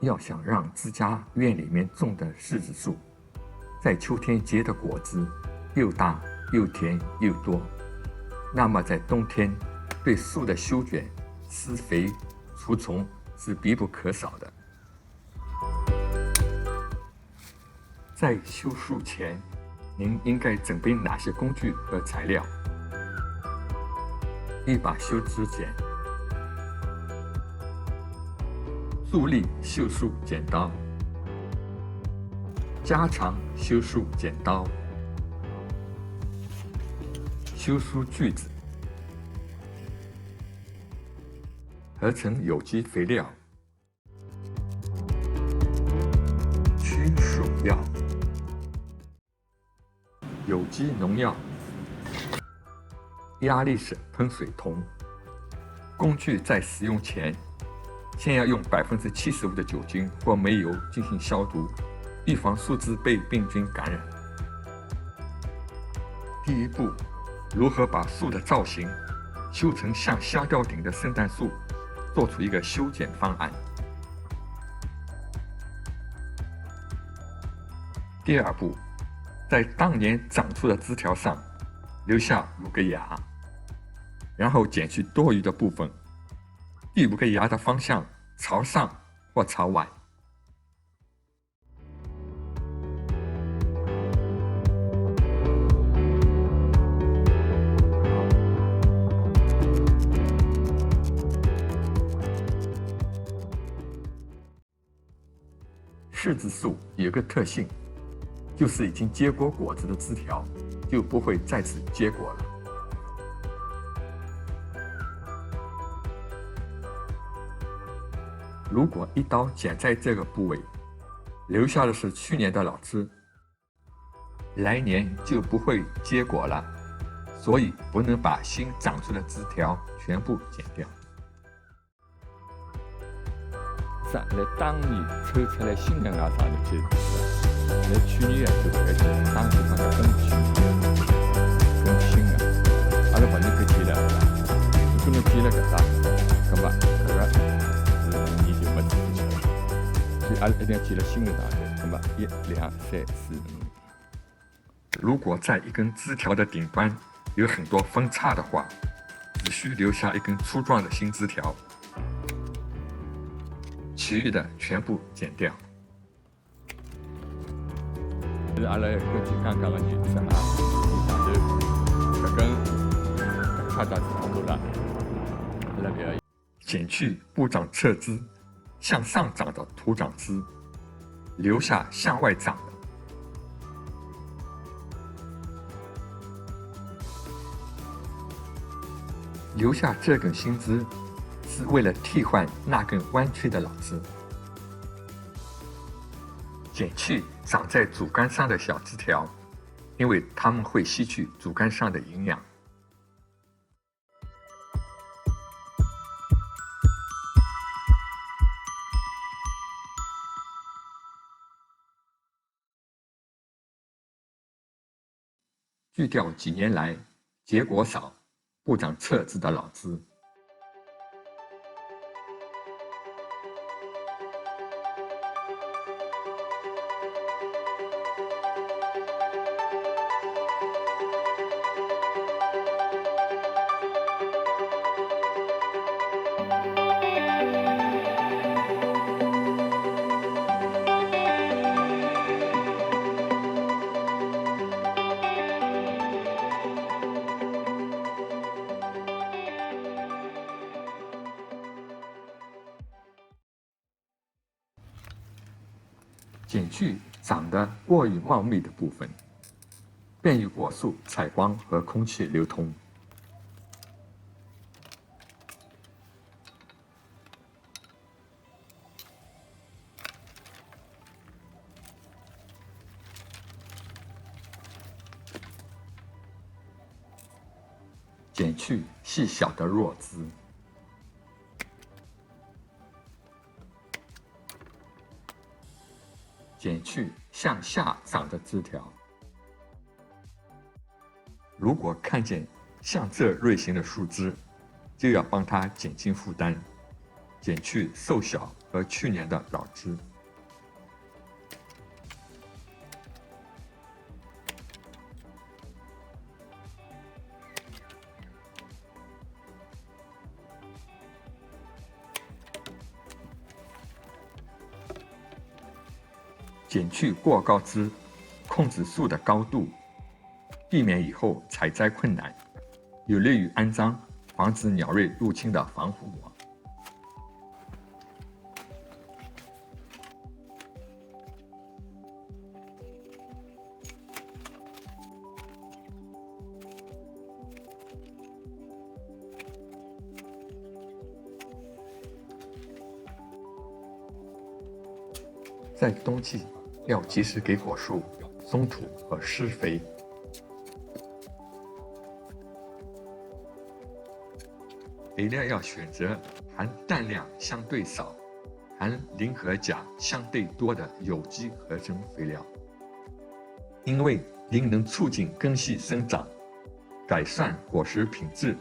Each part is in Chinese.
要想让自家院里面种的柿子树在秋天结的果子又大又甜又多，那么在冬天对树的修剪、施肥、除虫是必不可少的。在修树前，您应该准备哪些工具和材料？一把修枝剪、助力修树剪刀、加长修树剪刀、修树锯子、合成有机肥料、驱鼠药、有机农药、压力式喷水筒。工具在使用前，先要用75%的酒精或煤油进行消毒，预防树枝被病菌感染。第一步，如何把树的造型修成像香蕉顶的圣诞树，做出一个修剪方案。第二步，在当年长出的枝条上留下5个芽，然后剪去多余的部分。第5个芽的方向朝上或朝外。柿子树有个特性，就是已经结过果子的枝条就不会再次结果了。如果一刀剪在这个部位，留下的是去年的老枝，来年就不会结果了，所以不能把新长出的枝条全部剪掉。在当年抽出来新的芽长的结果，在去年就搿些当时放在更去更新的，阿拉勿能够剪了，如果侬剪了搿搭，搿么搿个你就没出去了，所以阿拉一定要剪了新的上头，搿么1、2、3、4、5。如果在一根枝条的顶端有很多分叉的话，只需留下一根粗壮的新枝条，其余的全部剪掉。是阿拉根据刚刚的原则啊，上头搿根叉叉子差不多了，阿拉要剪去不长侧枝、向上长的徒长枝，留下向外长的。留下这根新枝是为了替换那根弯曲的老枝。剪去长在主干上的小枝条，因为它们会吸取主干上的营养。锯掉几年来结果少、不长侧枝的老枝。剪去长得过于茂密的部分，便于果树采光和空气流通。剪去细小的弱枝。剪去向下长的枝条。如果看见像这类型的树枝，就要帮它减轻负担，减去瘦小和去年的老枝。减去过高枝，控制树的高度，避免以后采摘困难，有利于安装防止鸟类入侵的防护网。在冬季要及时给果树松土和施肥。肥料要选择含氮量相对少、含磷和钾相对多的有机合成肥料，因为磷能促进根系生长，改善果实品质；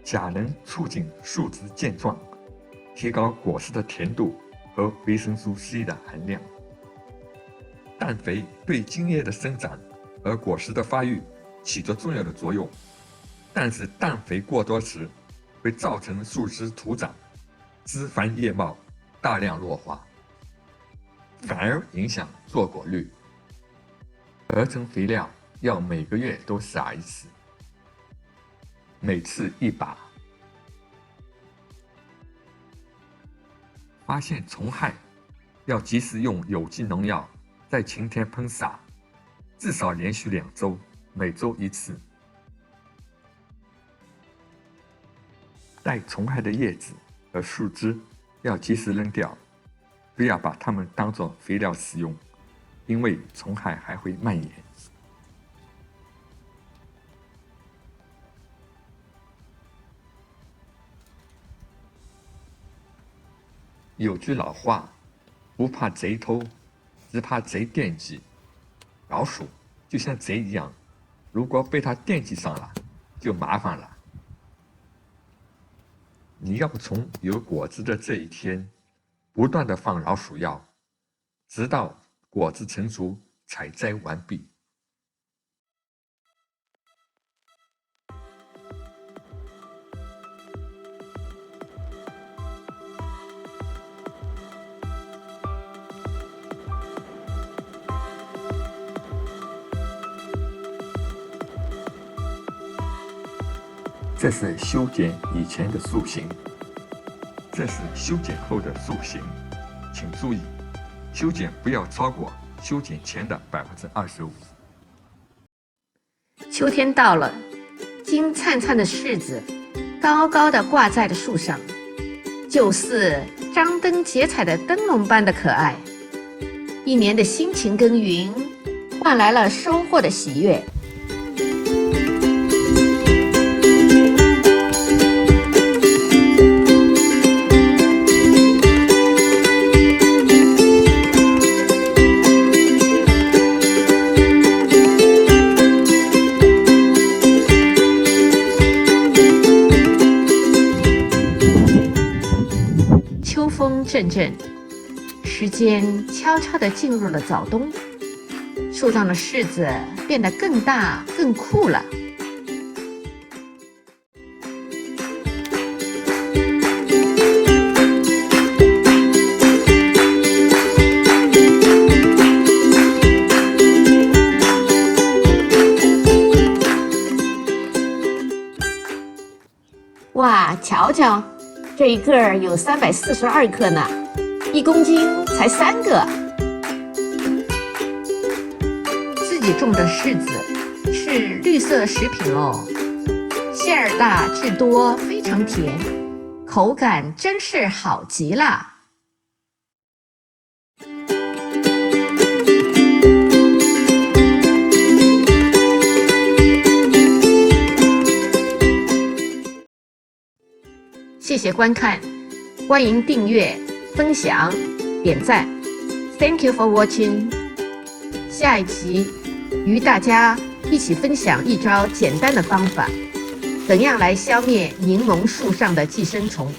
钾能促进树枝健壮，提高果实的甜度和维生素 C 的含量。氮肥对茎叶的生长和果实的发育起着重要的作用，但是氮肥过多时会造成树枝徒长、枝繁叶茂、大量落花，反而影响坐果率。合成肥料要每个月都撒一次，每次1把。发现虫害，要及时用有机农药在晴天喷洒，至少连续2周，每周1次。带虫害的叶子和树枝要及时扔掉，不要把它们当作肥料使用，因为虫害还会蔓延。有句老话，不怕贼偷，只怕贼惦记。老鼠就像贼一样，如果被它惦记上了，就麻烦了。你要从有果子的这一天，不断地放老鼠药，直到果子成熟，采摘完毕。这是修剪以前的树形，这是修剪后的树形。请注意，修剪不要超过修剪前的25%。秋天到了，金灿灿的柿子高高的挂在了树上，就似张灯结彩的灯笼般的可爱。一年的辛勤耕耘，换来了收获的喜悦。秋风阵阵，时间悄悄地进入了早冬，树上的柿子变得更大更酷了。哇，瞧瞧，这一个儿有342颗呢，1公斤才3个。自己种的柿子是绿色食品哦，馅儿大质多，非常甜，口感真是好极了。谢谢观看，欢迎订阅、分享、点赞。Thank you for watching。下一集与大家一起分享一招简单的方法，怎样来消灭柠檬树上的寄生虫？